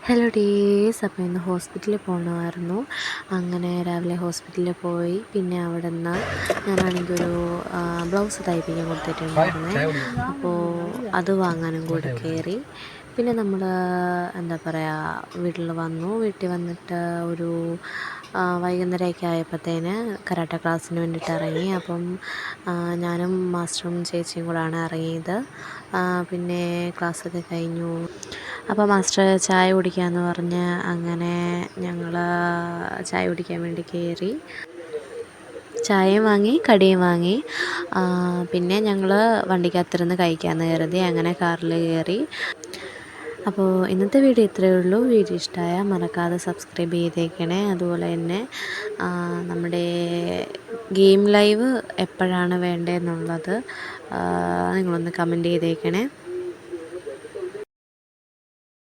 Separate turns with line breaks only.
Hello days. അപ്പോൾ ഇന്ന് ഹോസ്പിറ്റലിൽ പോകണമായിരുന്നു. അങ്ങനെ രാവിലെ ഹോസ്പിറ്റലിൽ പോയി. പിന്നെ അവിടെ നിന്ന് ഞാനാണെങ്കിൽ ഒരു ബ്ലൗസ് തയ്പ്പിക്കാൻ കൊടുത്തിട്ടുണ്ടായിരുന്നേ. അപ്പോൾ അത് വാങ്ങാനും കൂടി കയറി. പിന്നെ നമ്മൾ എന്താ പറയുക, വീട്ടിൽ വന്നിട്ട് ഒരു വൈകുന്നേരമൊക്കെ ആയപ്പോഴത്തേന് കരാട്ട ക്ലാസ്സിന് വേണ്ടിയിട്ട് ഇറങ്ങി. അപ്പം ഞാനും മാസ്റ്ററും ചേച്ചിയും കൂടാണ് ഇറങ്ങിയത്. പിന്നെ ക്ലാസ്സൊക്കെ കഴിഞ്ഞു. അപ്പോൾ മാസ്റ്റർ ചായ കുടിക്കാമെന്ന് പറഞ്ഞ് അങ്ങനെ ഞങ്ങൾ ചായ കുടിക്കാൻ വേണ്ടി കയറി. ചായയും വാങ്ങി, കടിയും വാങ്ങി. പിന്നെ ഞങ്ങൾ വണ്ടിക്കകത്തിരുന്ന് കഴിക്കാമെന്ന് കരുതി. അങ്ങനെ കാറിൽ കയറി. അപ്പോൾ ഇന്നത്തെ വീഡിയോ ഇത്രയേ ഉള്ളൂ. വീഡിയോ ഇഷ്ടമായാൽ മറക്കാതെ സബ്സ്ക്രൈബ് ചെയ്തേക്കണേ. അതുപോലെ തന്നെ നമ്മുടെ ഗെയിം ലൈവ് എപ്പോഴാണ് വേണ്ടതെന്നുള്ളത് നിങ്ങളൊന്ന് കമൻറ്റ് ചെയ്തേക്കണേ.